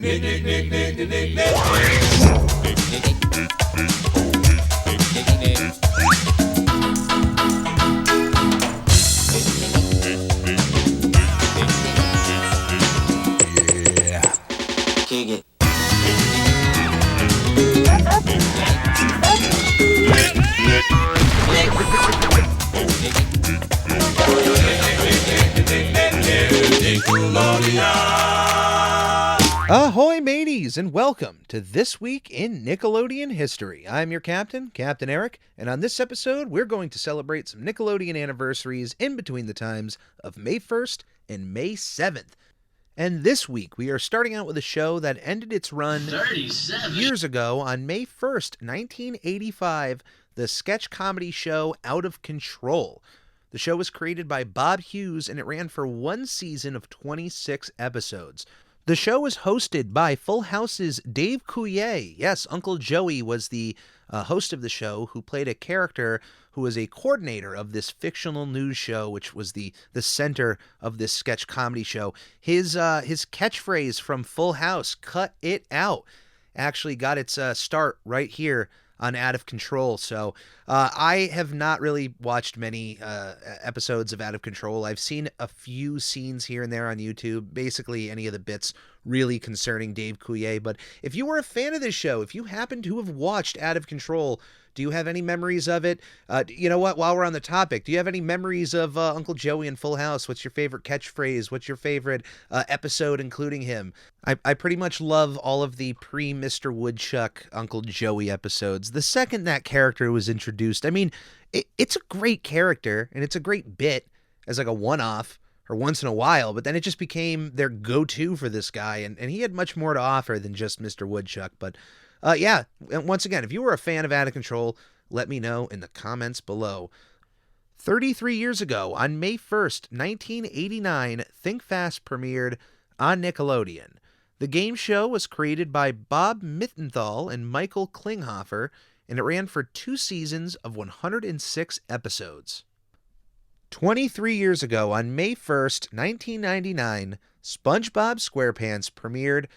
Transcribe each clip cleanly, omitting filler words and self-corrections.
Kick it. Ahoy, mateys, and welcome to This Week in Nickelodeon History. I'm your captain, Captain Eric, and on this episode, we're going to celebrate some Nickelodeon anniversaries in between the times of May 1st and May 7th. And this week, we are starting out with a show that ended its run 37 years ago on May 1st, 1985, the sketch comedy show Out of Control. The show was created by Bob Hughes, and it ran for one season of 26 episodes. The show was hosted by Full House's Dave Coulier. Yes, Uncle Joey was the host of the show, who played a character who was a coordinator of this fictional news show, which was the center of this sketch comedy show. His catchphrase from Full House, "Cut it out," actually got its start right here on Out of Control. So I have not really watched many episodes of Out of Control. I've seen a few scenes here and there on YouTube, basically any of the bits really concerning Dave Coulier. But if you were a fan of this show, if you happen to have watched Out of Control, do you have any memories of it? You know what? While we're on the topic, do you have any memories of Uncle Joey in Full House? What's your favorite catchphrase? What's your favorite episode including him? I pretty much love all of the pre-Mr. Woodchuck Uncle Joey episodes. The second that character was introduced, I mean, it's a great character, and it's a great bit as like a one-off or once in a while, but then it just became their go-to for this guy, and he had much more to offer than just Mr. Woodchuck. But yeah, once again, if you were a fan of Out of Control, let me know in the comments below. 33 years ago, on May 1st, 1989, Think Fast premiered on Nickelodeon. The game show was created by Bob Mittenthal and Michael Klinghoffer, and it ran for 2 seasons of 106 episodes. 23 years ago, on May 1st, 1999, SpongeBob SquarePants premiered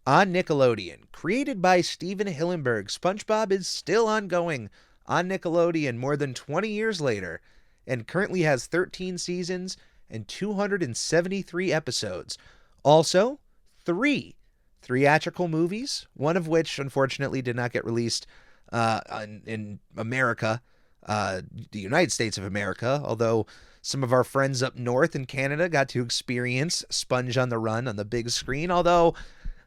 on Nickelodeon. Created by Steven Hillenburg, SpongeBob is still ongoing on Nickelodeon more than 20 years later, and currently has 13 seasons and 273 episodes. Also, 3 theatrical movies, one of which unfortunately did not get released in America, the United States of America, although some of our friends up north in Canada got to experience Sponge on the Run on the big screen, although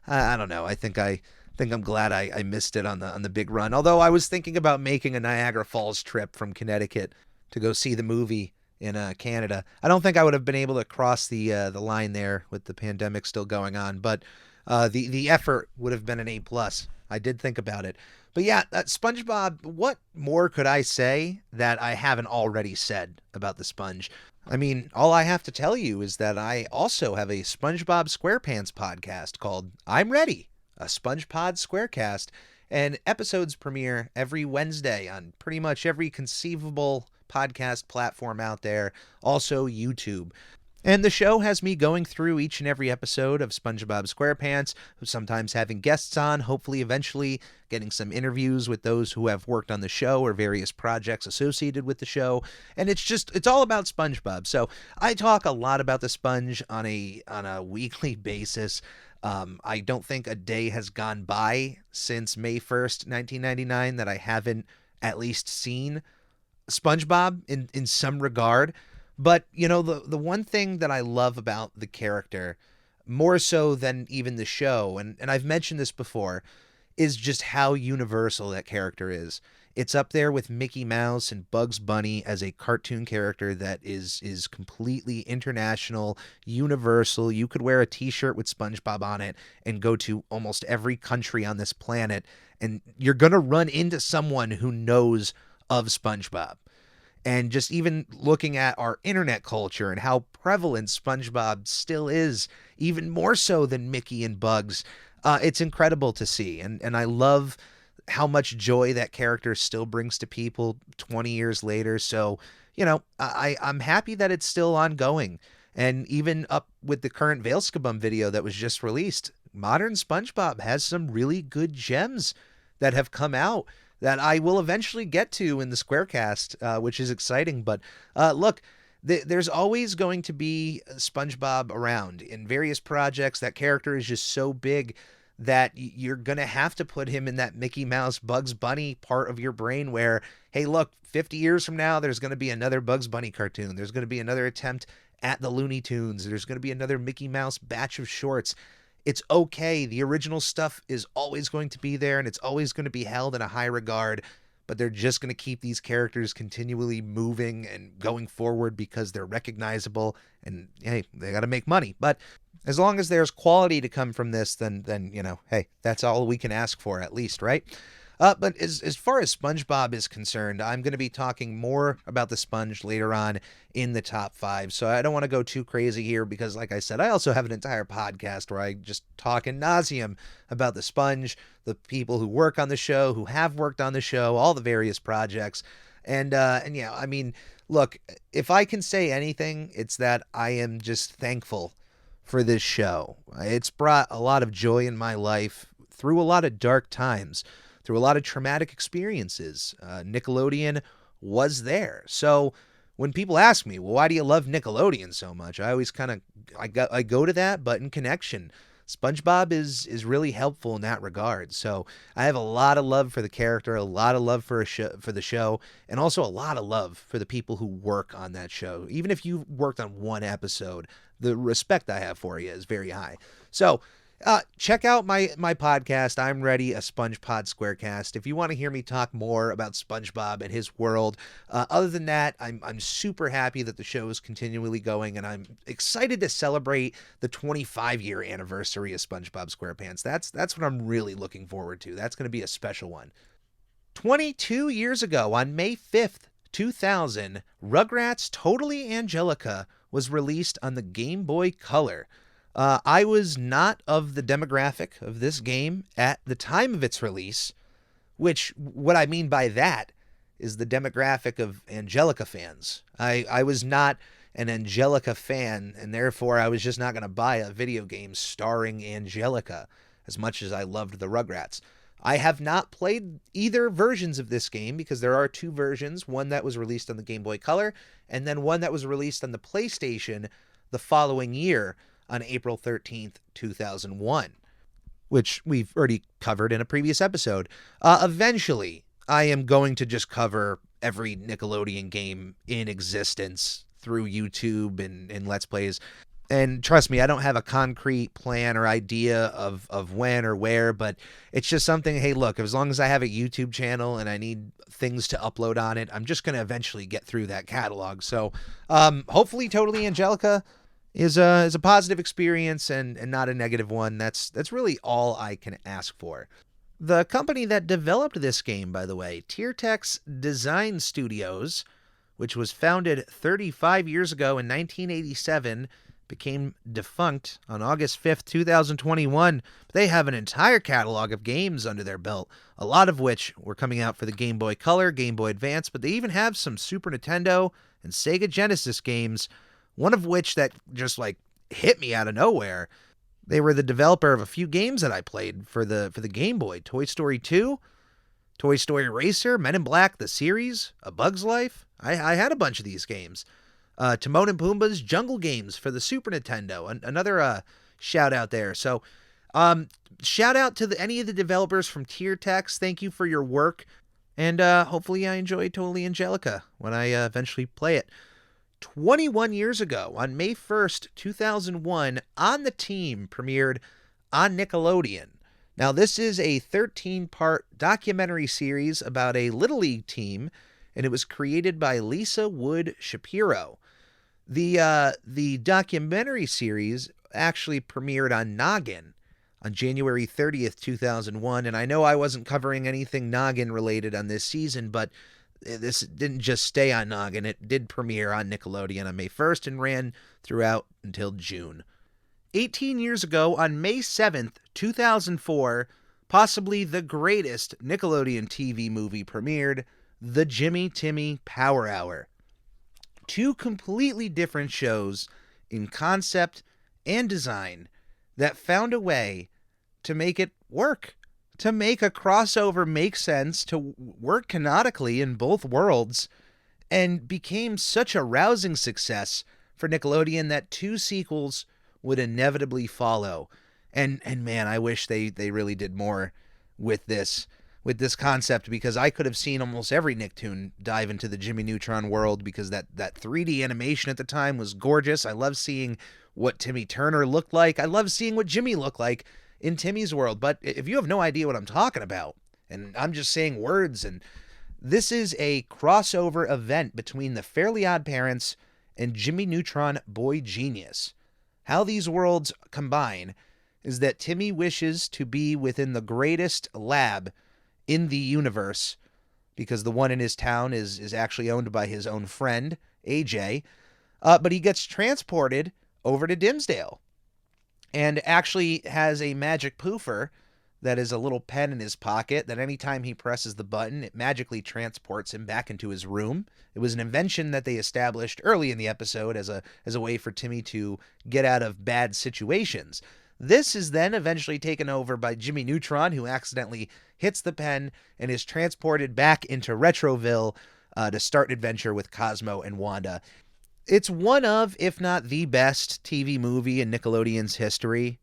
I don't know. I think I'm glad I missed it on the big run. Although I was thinking about making a Niagara Falls trip from Connecticut to go see the movie in Canada. I don't think I would have been able to cross the line there with the pandemic still going on, but the effort would have been an A+. I did think about it. But yeah, SpongeBob, what more could I say that I haven't already said about the Sponge? I mean, all I have to tell you is that I also have a SpongeBob SquarePants podcast called I'm Ready, a SpongePod Squarecast, and episodes premiere every Wednesday on pretty much every conceivable podcast platform out there, also YouTube. And the show has me going through each and every episode of SpongeBob SquarePants, sometimes having guests on, hopefully eventually getting some interviews with those who have worked on the show or various projects associated with the show. And it's all about SpongeBob. So I talk a lot about the Sponge on a weekly basis. I don't think a day has gone by since May 1st, 1999 that I haven't at least seen SpongeBob in some regard. But, you know, the one thing that I love about the character, more so than even the show, and I've mentioned this before, is just how universal that character is. It's up there with Mickey Mouse and Bugs Bunny as a cartoon character that is completely international, universal. You could wear a t-shirt with SpongeBob on it and go to almost every country on this planet, and you're going to run into someone who knows of SpongeBob. And just even looking at our internet culture and how prevalent SpongeBob still is, even more so than Mickey and Bugs, it's incredible to see. And I love how much joy that character still brings to people 20 years later. So, you know, I'm happy that it's still ongoing. And even up with the current Veilskabum video that was just released, modern SpongeBob has some really good gems that have come out that I will eventually get to in the Squarecast, which is exciting. But look, there's always going to be SpongeBob around in various projects. That character is just so big that you're going to have to put him in that Mickey Mouse Bugs Bunny part of your brain where, hey, look, 50 years from now, there's going to be another Bugs Bunny cartoon. There's going to be another attempt at the Looney Tunes. There's going to be another Mickey Mouse batch of shorts. It's okay. The original stuff is always going to be there, and it's always going to be held in a high regard, but they're just going to keep these characters continually moving and going forward because they're recognizable, and hey, they got to make money. But as long as there's quality to come from this, then you know, hey, that's all we can ask for at least, right? But as far as SpongeBob is concerned, I'm going to be talking more about the Sponge later on in the top 5. So I don't want to go too crazy here because, like I said, I also have an entire podcast where I just talk in nauseam about the Sponge, the people who work on the show, who have worked on the show, all the various projects. And yeah, I mean, look, if I can say anything, it's that I am just thankful for this show. It's brought a lot of joy in my life through a lot of dark times, through a lot of traumatic experiences. Nickelodeon was there. So when people ask me, well, why do you love Nickelodeon so much? I always kind of, I go to that, but in connection, SpongeBob is really helpful in that regard. So I have a lot of love for the character, a lot of love for the show, and also a lot of love for the people who work on that show. Even if you worked on one episode, the respect I have for you is very high. So check out my podcast, I'm Ready, a SpongePod Squarecast, if you want to hear me talk more about SpongeBob and his world. Other than that, I'm super happy that the show is continually going, and I'm excited to celebrate the 25-year anniversary of SpongeBob SquarePants. That's what I'm really looking forward to. That's going to be a special one. 22 years ago, on May 5th, 2000, Rugrats Totally Angelica was released on the Game Boy Color. I was not of the demographic of this game at the time of its release, which what I mean by that is the demographic of Angelica fans. I was not an Angelica fan, and therefore I was just not going to buy a video game starring Angelica as much as I loved the Rugrats. I have not played either versions of this game because there are 2 versions, one that was released on the Game Boy Color and then one that was released on the PlayStation the following year on April 13th, 2001, which we've already covered in a previous episode. Eventually, I am going to just cover every Nickelodeon game in existence through YouTube and Let's Plays. And trust me, I don't have a concrete plan or idea of when or where, but it's just something, hey, look, as long as I have a YouTube channel and I need things to upload on it, I'm just going to eventually get through that catalog. So hopefully Totally Angelica is a positive experience and not a negative one. That's really all I can ask for. The company that developed this game, by the way, Tiertex Design Studios, which was founded 35 years ago in 1987, became defunct on August 5th, 2021. They have an entire catalog of games under their belt, a lot of which were coming out for the Game Boy Color, Game Boy Advance, but they even have some Super Nintendo and Sega Genesis games, one of which that just like hit me out of nowhere. They were the developer of a few games that I played for the Game Boy: Toy Story 2, Toy Story Racer, Men in Black the series, A Bug's Life. I had a bunch of these games. Timon and Pumbaa's Jungle Games for the Super Nintendo. Another shout out there. So shout out to any of the developers from Tiertex. Thank you for your work. And hopefully I enjoy Totally Angelica when I eventually play it. 21 years ago, on May 1st, 2001, On the Team premiered on Nickelodeon. Now, this is a 13-part documentary series about a Little League team, and it was created by Lisa Wood Shapiro. The documentary series actually premiered on Noggin on January 30th, 2001, and I know I wasn't covering anything Noggin-related on this season, but this didn't just stay on Noggin. It did premiere on Nickelodeon on May 1st and ran throughout until June. 18 years ago, on May 7th, 2004, possibly the greatest Nickelodeon TV movie premiered, The Jimmy Timmy Power Hour. 2 completely different shows in concept and design that found a way to make it work, to make a crossover make sense, to work canonically in both worlds, and became such a rousing success for Nickelodeon that 2 sequels would inevitably follow. And man, I wish they really did more with this concept, because I could have seen almost every Nicktoon dive into the Jimmy Neutron world, because that 3D animation at the time was gorgeous. I love seeing what Timmy Turner looked like. I love seeing what Jimmy looked like in Timmy's world. But if you have no idea what I'm talking about, and I'm just saying words, and this is a crossover event between the Fairly Oddparents and Jimmy Neutron Boy Genius. How these worlds combine is that Timmy wishes to be within the greatest lab in the universe, because the one in his town is actually owned by his own friend, AJ, but he gets transported over to Dimsdale and actually has a magic poofer that is a little pen in his pocket that anytime he presses the button, it magically transports him back into his room. It was an invention that they established early in the episode as a way for Timmy to get out of bad situations. This is then eventually taken over by Jimmy Neutron, who accidentally hits the pen and is transported back into Retroville to start an adventure with Cosmo and Wanda. It's one of, if not the best TV movie in Nickelodeon's history.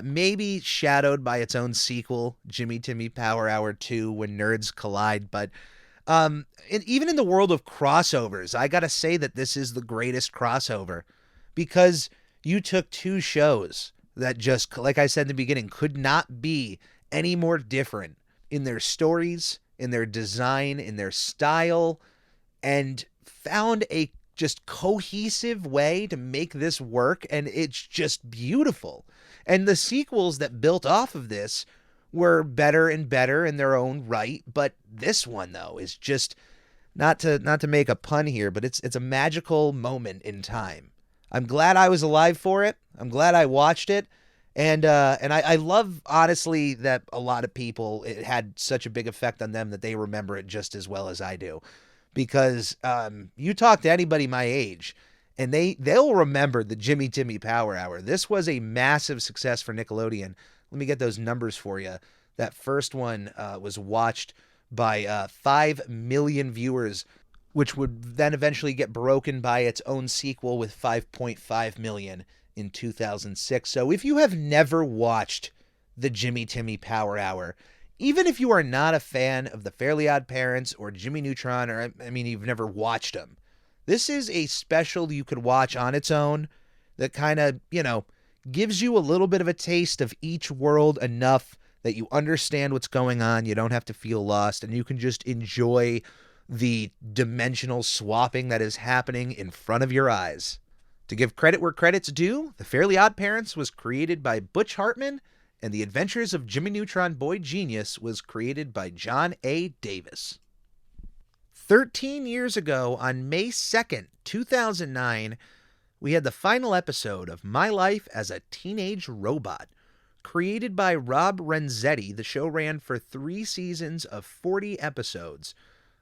Maybe shadowed by its own sequel, Jimmy Timmy Power Hour 2, When Nerds Collide. But even in the world of crossovers, I gotta say that this is the greatest crossover, because you took 2 shows that just, like I said in the beginning, could not be any more different in their stories, in their design, in their style, and found a just cohesive way to make this work, and it's just beautiful. And the sequels that built off of this were better and better in their own right, but this one, though, is just, not to make a pun here, but it's a magical moment in time. I'm glad I was alive for it. I'm glad I watched it. And I love, honestly, that a lot of people, it had such a big effect on them that they remember it just as well as I do. Because you talk to anybody my age, and they'll remember the Jimmy Timmy Power Hour. This was a massive success for Nickelodeon. Let me get those numbers for you. That first one was watched by 5 million viewers, which would then eventually get broken by its own sequel with 5.5 million in 2006. So if you have never watched the Jimmy Timmy Power Hour, even if you are not a fan of the Fairly Oddparents or Jimmy Neutron, or I mean, you've never watched them, this is a special you could watch on its own that kind of, gives you a little bit of a taste of each world enough that you understand what's going on. You don't have to feel lost, and you can just enjoy the dimensional swapping that is happening in front of your eyes. To give credit where credit's due, The Fairly Oddparents was created by Butch Hartman, and The Adventures of Jimmy Neutron Boy Genius was created by John A. Davis. 13 years ago, on May 2nd, 2009, we had the final episode of My Life as a Teenage Robot. Created by Rob Renzetti, the show ran for 3 seasons of 40 episodes.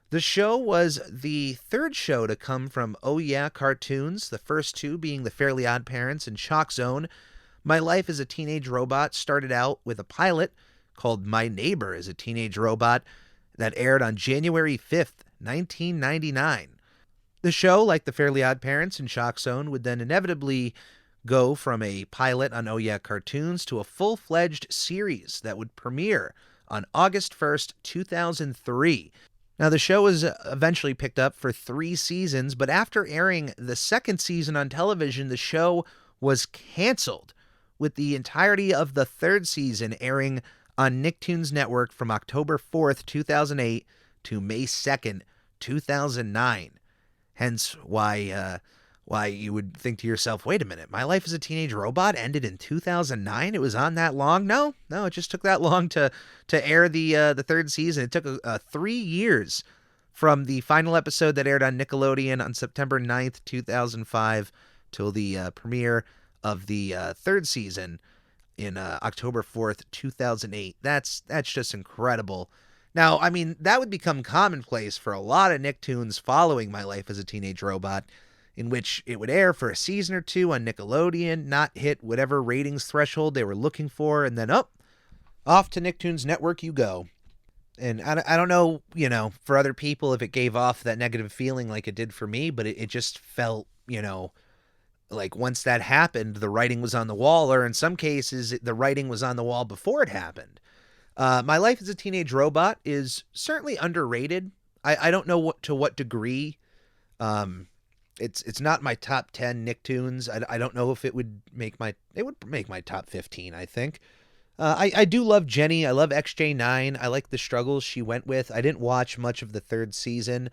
The show was the 3rd show to come from Oh Yeah Cartoons, the first 2 being The Fairly Oddparents and Shock Zone. My Life as a Teenage Robot started out with a pilot called My Neighbor as a Teenage Robot that aired on January 5th, 1999. The show, like The Fairly Oddparents and Shock Zone, would then inevitably go from a pilot on Oh Yeah Cartoons to a full-fledged series that would premiere on August 1st, 2003. Now, the show was eventually picked up for 3 seasons, but after airing the 2nd season on television, the show was canceled, with the entirety of the 3rd season airing on Nicktoons Network from October 4th, 2008 to May 2nd, 2009. Hence why you would think to yourself, wait a minute, My Life as a Teenage Robot ended in 2009? It was on that long? No, it just took that long to air the 3rd season. It took 3 years from the final episode that aired on Nickelodeon on September 9th, 2005 till the premiere of the 3rd season in October 4th, 2008. That's just incredible. Now, I mean, that would become commonplace for a lot of Nicktoons following My Life as a Teenage Robot, in which it would air for a season or 2 on Nickelodeon, not hit whatever ratings threshold they were looking for, and then, Off to Nicktoons Network you go. And I don't know, for other people if it gave off that negative feeling like it did for me, but it just felt, like once that happened, the writing was on the wall, or in some cases, the writing was on the wall before it happened. My Life as a Teenage Robot is certainly underrated. I don't know to what degree. It's not my top 10 Nicktoons. I don't know if it would make my top 15, I think. I do love Jenny. I love XJ9. I like the struggles she went with. I didn't watch much of the third season.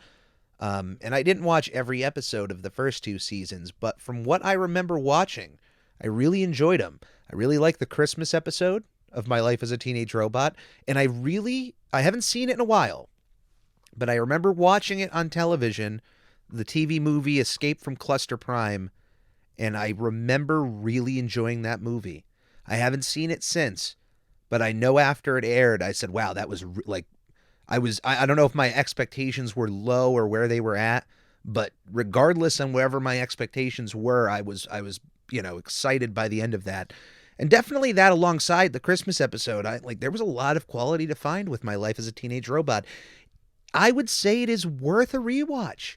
And I didn't watch every episode of the first two seasons, but from what I remember watching, I really enjoyed them. I really like the Christmas episode of My Life as a Teenage Robot, and I haven't seen it in a while, but I remember watching it on television, the TV movie Escape from Cluster Prime, and I remember really enjoying that movie. I haven't seen it since, but I know after it aired, I said, wow, that was I don't know if my expectations were low or where they were at, but regardless on wherever my expectations were, I was excited by the end of that. And definitely that alongside the Christmas episode, there was a lot of quality to find with My Life as a Teenage Robot. I would say it is worth a rewatch.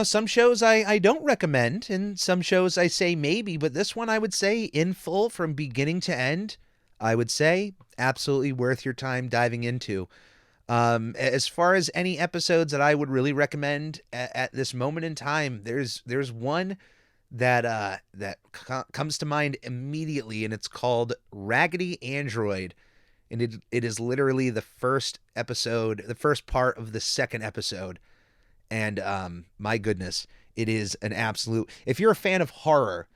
Some shows I don't recommend, and some shows I say maybe, but this one I would say in full from beginning to end, I would say absolutely worth your time diving into. As far as any episodes that I would really recommend at this moment in time, there's one that comes to mind immediately, and it's called Raggedy Android, and it is literally the first episode, the first part of the second episode. And my goodness, it is an absolute. If you're a fan of horror,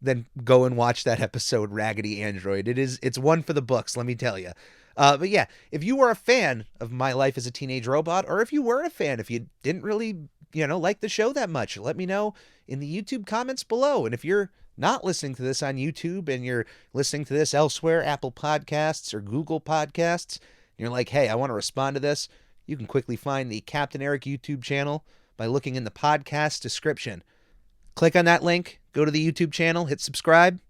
then go and watch that episode, Raggedy Android. It's one for the books, let me tell you. But yeah, if you were a fan of My Life as a Teenage Robot, or if you weren't a fan, if you didn't really, like the show that much, let me know in the YouTube comments below. And if you're not listening to this on YouTube and you're listening to this elsewhere, Apple Podcasts or Google Podcasts, and you're like, hey, I want to respond to this, you can quickly find the Captain Eric YouTube channel by looking in the podcast description. Click on that link, go to the YouTube channel, hit subscribe.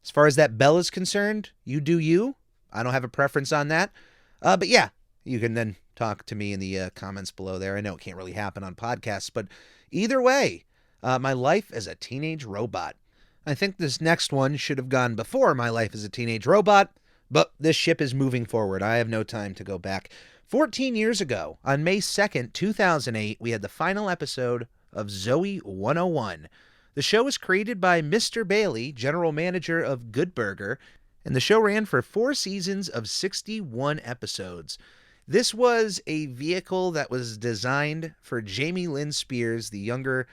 As far as that bell is concerned, you do you. I don't have a preference on that. But yeah, you can then talk to me in the comments below there. I know it can't really happen on podcasts, but either way, My Life as a Teenage Robot. I think this next one should have gone before My Life as a Teenage Robot, but this ship is moving forward. I have no time to go back. 14 years ago, on May 2nd, 2008, we had the final episode of Zoe 101. The show was created by Mr. Bailey, general manager of Good Burger, and the show ran for 4 seasons of 61 episodes. This was a vehicle that was designed for Jamie Lynn Spears, the younger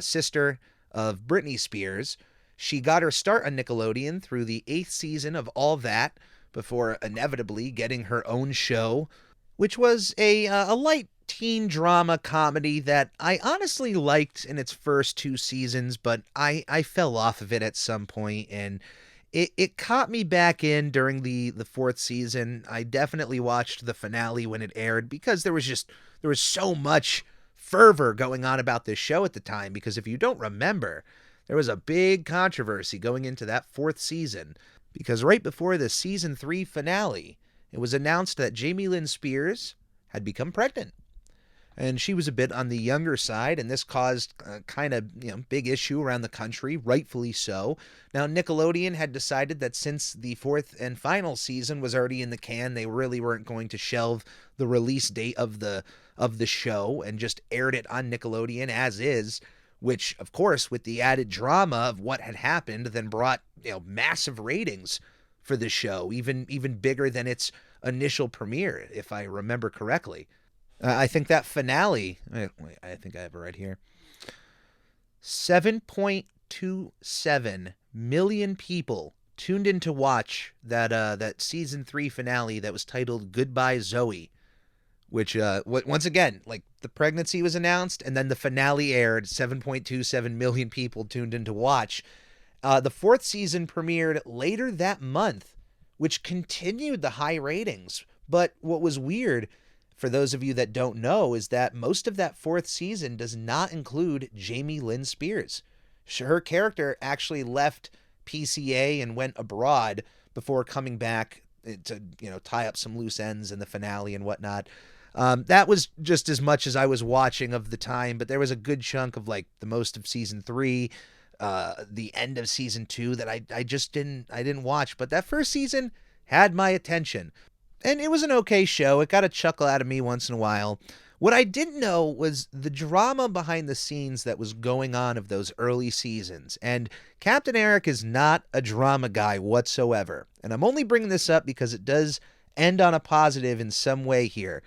sister of Britney Spears. She got her start on Nickelodeon through the 8th season of All That, before inevitably getting her own show, which was a light teen drama comedy that I honestly liked in its first 2 seasons, but I fell off of it at some point, and it caught me back in during the 4th season. I definitely watched the finale when it aired because there was so much fervor going on about this show at the time, because if you don't remember, there was a big controversy going into that 4th season, because right before the season 3 finale, it was announced that Jamie Lynn Spears had become pregnant. And she was a bit on the younger side, and this caused a kind of big issue around the country, rightfully so. Now, Nickelodeon had decided that since the 4th and final season was already in the can, they really weren't going to shelve the release date of the show and just aired it on Nickelodeon as is, which, of course, with the added drama of what had happened, then brought massive ratings for the show, even bigger than its initial premiere, if I remember correctly. I think that finale, I think I have it right here, 7.27 million people tuned in to watch that season 3 finale that was titled Goodbye Zoe, which once again, like, the pregnancy was announced and then the finale aired, 7.27 million people tuned in to watch. The 4th season premiered later that month, which continued the high ratings. But what was weird, for those of you that don't know, is that most of that 4th season does not include Jamie Lynn Spears. Her character actually left PCA and went abroad before coming back to tie up some loose ends in the finale and whatnot. That was just as much as I was watching of the time, but there was a good chunk of like the most of season 3, the end of season 2 that I just didn't watch. But that first season had my attention, and it was an okay show. It got a chuckle out of me once in a while. What I didn't know was the drama behind the scenes that was going on of those early seasons. And Captain Eric is not a drama guy whatsoever. And I'm only bringing this up because it does end on a positive in some way here.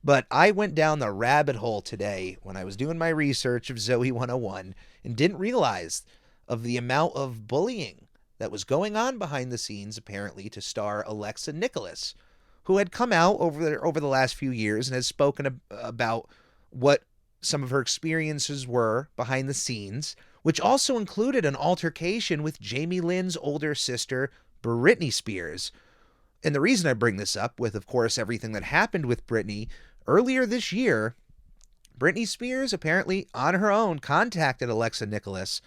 But I went down the rabbit hole today when I was doing my research of Zoe 101 and didn't realize of the amount of bullying that was going on behind the scenes, apparently, to star Alexa Nicholas, who had come out over the last few years and has spoken about what some of her experiences were behind the scenes, which also included an altercation with Jamie Lynn's older sister, Britney Spears. And the reason I bring this up, with, of course, everything that happened with Britney, earlier this year, Britney Spears apparently on her own contacted Alexa Nicholas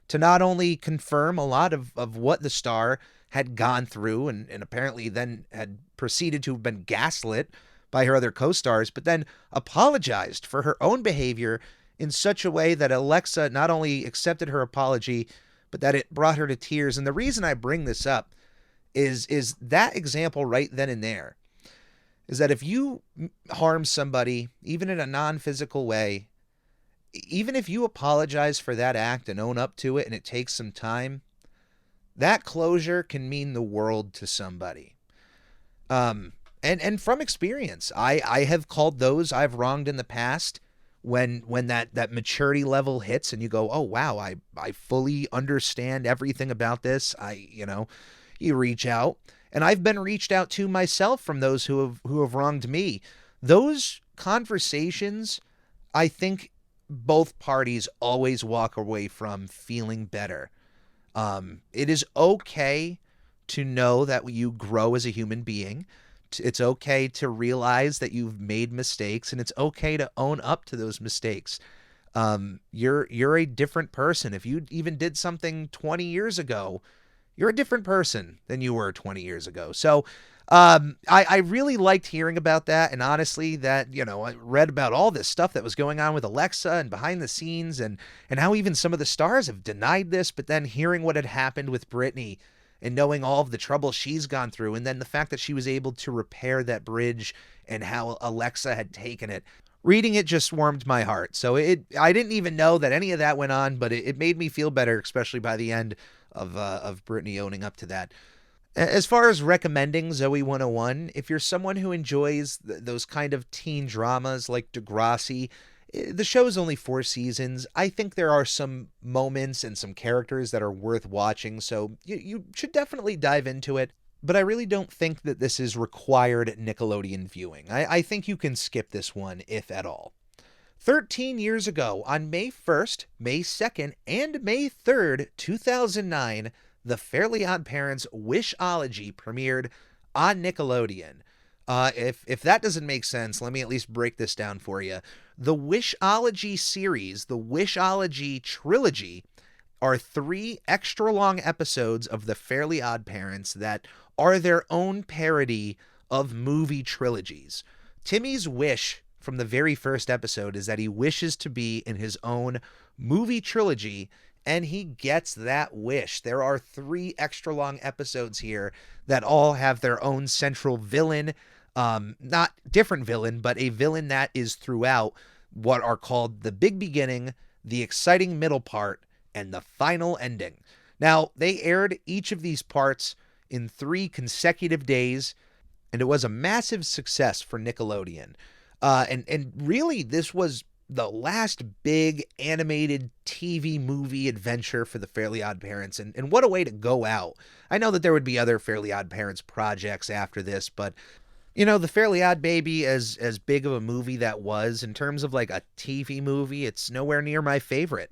to not only confirm a lot of what the star had gone through and apparently then had proceeded to have been gaslit by her other co-stars, but then apologized for her own behavior in such a way that Alexa not only accepted her apology, but that it brought her to tears. And the reason I bring this up is that example right then and there, is that if you harm somebody, even in a non-physical way, even if you apologize for that act and own up to it and it takes some time, that closure can mean the world to somebody. And from experience, I have called those I've wronged in the past when that maturity level hits and you go, oh, wow, I fully understand everything about this. You reach out, and I've been reached out to myself from those who have wronged me. Those conversations, I think both parties always walk away from feeling better. It is okay to know that you grow as a human being. It's okay to realize that you've made mistakes, and it's okay to own up to those mistakes. You're a different person. If you even did something 20 years ago, you're a different person than you were 20 years ago. So I really liked hearing about that. And honestly, that, I read about all this stuff that was going on with Alexa and behind the scenes and how even some of the stars have denied this. But then hearing what had happened with Britney and knowing all of the trouble she's gone through, and then the fact that she was able to repair that bridge and how Alexa had taken it. Reading it just warmed my heart. So I didn't even know that any of that went on, but it made me feel better, especially by the end of Britney owning up to that. As far as recommending Zoe 101, if you're someone who enjoys those kind of teen dramas like Degrassi, the show's only 4 seasons. I think there are some moments and some characters that are worth watching, so you should definitely dive into it. But I really don't think that this is required Nickelodeon viewing. I think you can skip this one, if at all. 13 years ago, on May 1st, May 2nd, and May 3rd, 2009, the Fairly Oddparents Wishology premiered on Nickelodeon. If that doesn't make sense, let me at least break this down for you. The Wishology series, the Wishology trilogy, are 3 extra-long episodes of the Fairly Oddparents that are their own parody of movie trilogies. Timmy's wish from the very first episode is that he wishes to be in his own movie trilogy, and he gets that wish. There are 3 extra long episodes here that all have their own central villain, not different villain, but a villain that is throughout what are called the big beginning, the exciting middle part, and the final ending. Now, they aired each of these parts in 3 consecutive days, and it was a massive success for Nickelodeon. And really, this was the last big animated TV movie adventure for the Fairly Oddparents, and what a way to go out. I know that there would be other Fairly Oddparents projects after this, but the Fairly Odd Baby, as big of a movie that was, in terms of like a TV movie, it's nowhere near my favorite.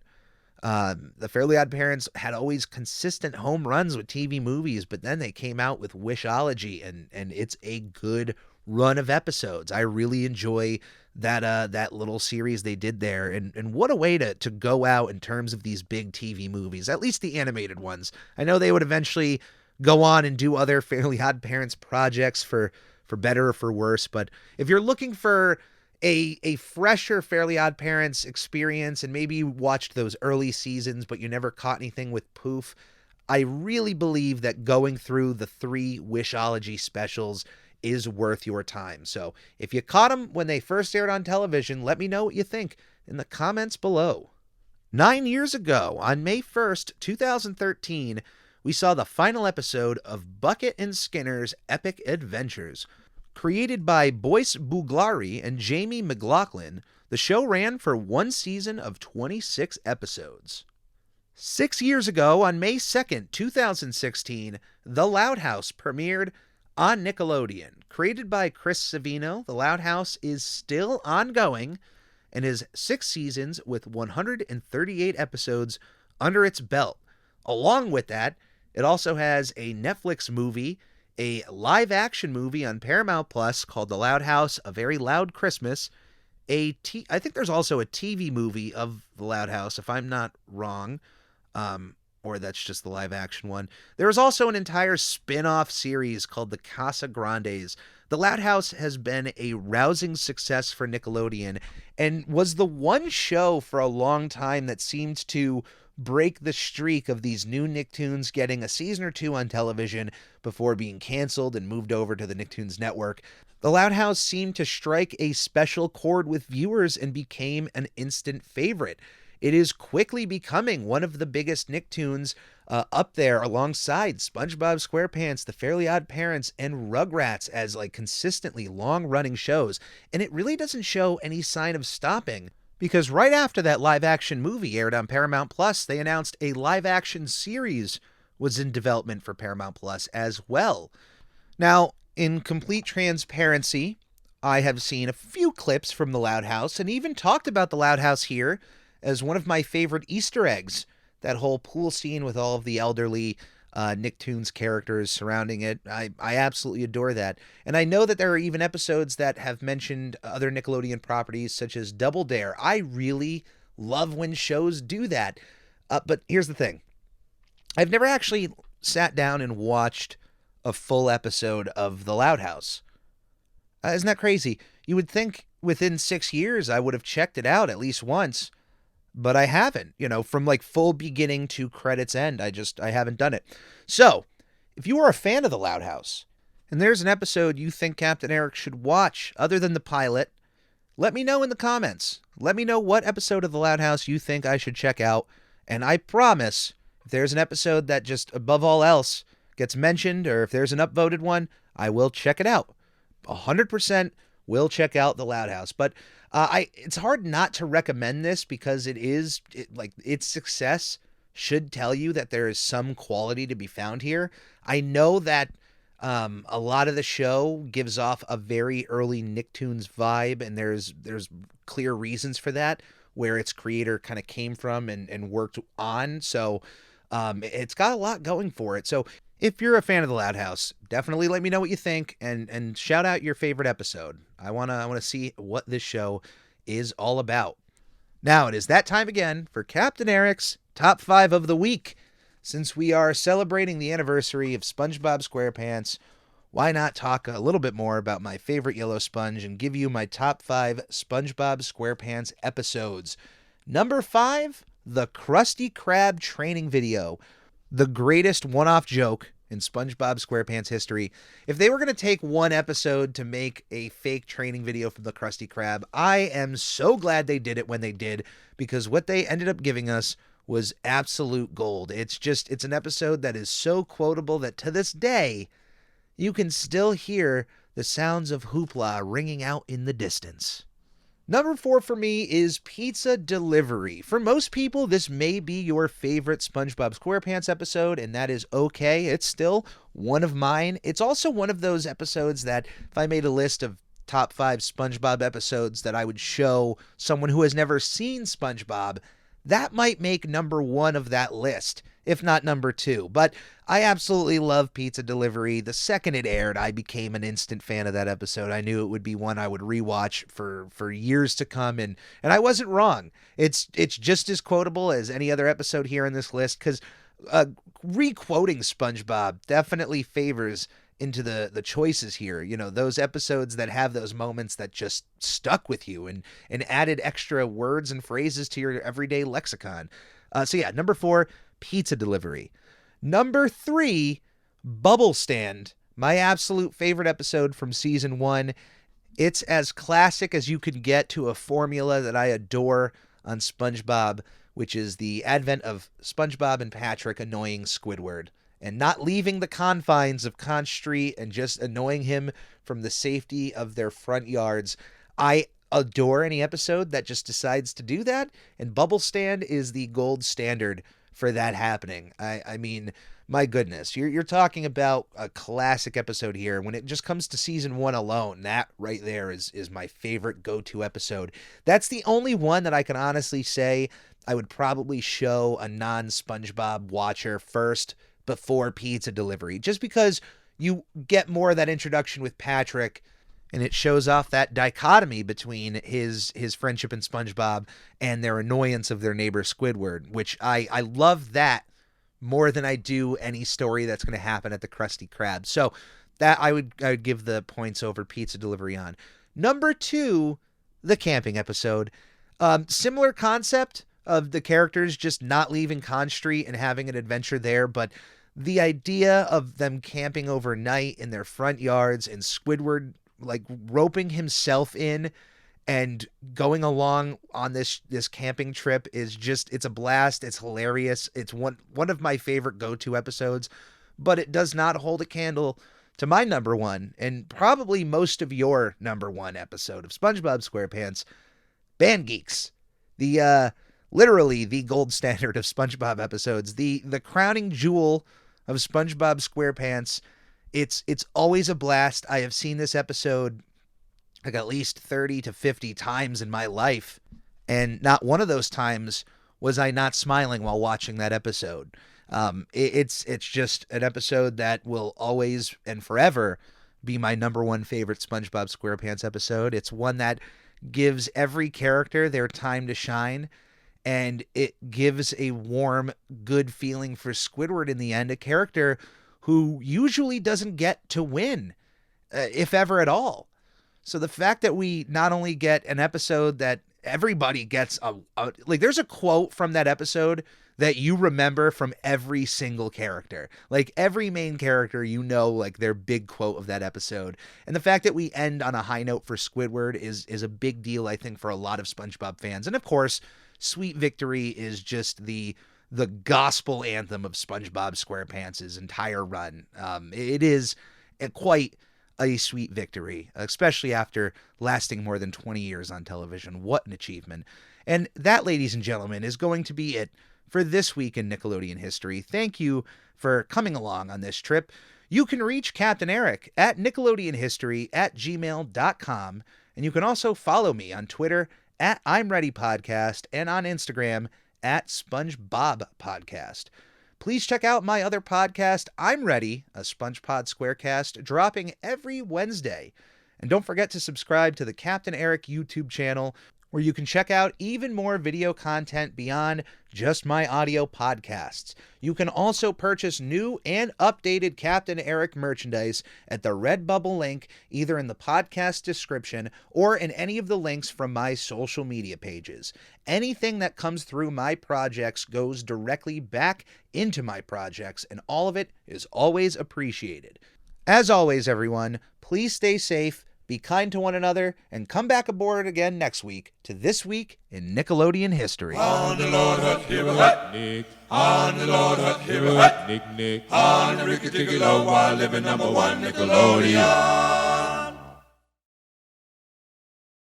The Fairly Oddparents had always consistent home runs with TV movies, but then they came out with Wishology, and it's a good run of episodes. I really enjoy that little series they did there, and what a way to go out in terms of these big TV movies, at least the animated ones. I know they would eventually go on and do other Fairly Odd Parents projects for better or for worse. But if you're looking for a fresher Fairly Odd Parents experience, and maybe you watched those early seasons but you never caught anything with Poof, I really believe that going through the 3 Wishology specials is worth your time. So if you caught them when they first aired on television, let me know what you think in the comments below. 9 years ago, on May 1st, 2013, we saw the final episode of Bucket and Skinner's Epic Adventures. Created by Boyce Buglari and Jamie McLaughlin, the show ran for 1 season of 26 episodes. 6 years ago, on May 2nd, 2016, The Loud House premiered on Nickelodeon. Created by Chris Savino, The Loud House is still ongoing and is 6 seasons with 138 episodes under its belt. Along with that, it also has a Netflix movie, a live-action movie on Paramount Plus called The Loud House, A Very Loud Christmas. I think there's also a TV movie of The Loud House, if I'm not wrong. Or that's just the live-action one. There is also an entire spin-off series called The Casa Grandes. The Loud House has been a rousing success for Nickelodeon and was the one show for a long time that seemed to break the streak of these new Nicktoons getting a season or 2 on television before being canceled and moved over to the Nicktoons network. The Loud House seemed to strike a special chord with viewers and became an instant favorite. It is quickly becoming one of the biggest Nicktoons up there alongside SpongeBob SquarePants, The Fairly Odd Parents, and Rugrats as like consistently long-running shows. And it really doesn't show any sign of stopping, because right after that live-action movie aired on Paramount Plus, they announced a live-action series was in development for Paramount Plus as well. Now, in complete transparency, I have seen a few clips from The Loud House and even talked about The Loud House here as one of my favorite Easter eggs. That whole pool scene with all of the elderly Nicktoons characters surrounding it. I absolutely adore that. And I know that there are even episodes that have mentioned other Nickelodeon properties such as Double Dare. I really love when shows do that. But here's the thing. I've never actually sat down and watched a full episode of The Loud House. Isn't that crazy? You would think within 6 years I would have checked it out at least once. But I haven't, from like full beginning to credits end. I haven't done it. So, if you are a fan of The Loud House, and there's an episode you think Captain Eric should watch other than the pilot, let me know in the comments. Let me know what episode of The Loud House you think I should check out. And I promise, if there's an episode that just above all else gets mentioned, or if there's an upvoted one, I will check it out. 100% will check out The Loud House. But it's hard not to recommend this because its success should tell you that there is some quality to be found here. I know that a lot of the show gives off a very early Nicktoons vibe, and there's clear reasons for that, where its creator kind of came from and worked on. So it's got a lot going for it. So if you're a fan of The Loud House, definitely let me know what you think and shout out your favorite episode. I wanna see what this show is all about. Now it is that time again for Captain Eric's Top 5 of the Week. Since we are celebrating the anniversary of SpongeBob SquarePants, why not talk a little bit more about my favorite yellow sponge and give you my top 5 SpongeBob SquarePants episodes. Number 5, the Krusty Krab training video. The greatest one-off joke in SpongeBob SquarePants history. If they were going to take one episode to make a fake training video from the Krusty Krab, I am so glad they did it when they did, because what they ended up giving us was absolute gold. It's an episode that is so quotable that to this day, you can still hear the sounds of hoopla ringing out in the distance. Number 4 for me is Pizza Delivery. For most people, this may be your favorite SpongeBob SquarePants episode, and that is okay. It's still one of mine. It's also one of those episodes that if I made a list of top 5 SpongeBob episodes that I would show someone who has never seen SpongeBob, that might make number 1 of that list, if not number 2. But I absolutely love Pizza Delivery. The second it aired, I became an instant fan of that episode. I knew it would be one I would rewatch for years to come, and I wasn't wrong. It's just as quotable as any other episode here in this list, because Re-quoting SpongeBob definitely favors into the choices here. You know, those episodes that have those moments that just stuck with you and added extra words and phrases to your everyday lexicon. So yeah, number 4, pizza delivery. Number 3, bubble stand. My absolute favorite episode from season 1. It's as classic as you could get to a formula that I adore on SpongeBob, which is the advent of SpongeBob and Patrick annoying Squidward and not leaving the confines of Conch Street and just annoying him from the safety of their front yards. I adore any episode that just decides to do that, and Bubble Stand is the gold standard for that happening. I mean, my goodness, you're talking about a classic episode here. When it just comes to season 1 alone, that right there is my favorite go-to episode. That's the only one that I can honestly say I would probably show a non-SpongeBob watcher first before pizza delivery, just because you get more of that introduction with Patrick, and it shows off that dichotomy between his friendship in SpongeBob and their annoyance of their neighbor Squidward, which I love that more than I do any story that's going to happen at the Krusty Krab. So that I would give the points over pizza delivery on. Number 2, the camping episode. Similar concept of the characters just not leaving Conch Street and having an adventure there, but the idea of them camping overnight in their front yards and Squidward like roping himself in and going along on this camping trip is just, it's a blast. It's hilarious. It's one of my favorite go-to episodes, but it does not hold a candle to my number 1 and probably most of your number 1 episode of SpongeBob SquarePants, Band Geeks. The literally the gold standard of SpongeBob episodes, the crowning jewel of SpongeBob SquarePants. It's always a blast. I have seen this episode like at least 30 to 50 times in my life, and not one of those times was I not smiling while watching that episode. It's just an episode that will always and forever be my number 1 favorite SpongeBob SquarePants episode. It's one that gives every character their time to shine, and it gives a warm, good feeling for Squidward in the end, a character who usually doesn't get to win, if ever at all. So the fact that we not only get an episode that everybody gets like there's a quote from that episode that you remember from every single character, like every main character, like their big quote of that episode. And the fact that we end on a high note for Squidward is a big deal, I think, for a lot of SpongeBob fans. And of course, Sweet Victory is just the gospel anthem of SpongeBob SquarePants' entire run. It is quite a sweet victory, especially after lasting more than 20 years on television. What an achievement. And that, ladies and gentlemen, is going to be it for this week in Nickelodeon history. Thank you for coming along on this trip. You can reach Captain Eric at NickelodeonHistory@gmail.com, and you can also follow me on Twitter at I'm Ready Podcast and on Instagram at SpongeBob Podcast. Please check out my other podcast, I'm Ready, a SpongePod Squarecast, dropping every Wednesday. And don't forget to subscribe to the Captain Eric YouTube channel, where you can check out even more video content beyond just my audio podcasts. You can also purchase new and updated Captain Eric merchandise at the Redbubble link, either in the podcast description or in any of the links from my social media pages. Anything that comes through my projects goes directly back into my projects, and all of it is always appreciated. As always, everyone, please stay safe, be kind to one another, and come back aboard again next week to This Week in Nickelodeon History. On the Lord Hut, here a hut, Nick. On the Lord Hut, here a hut, Nick, Nick. On the Ricky Ticky Low, while living number 1 Nickelodeon.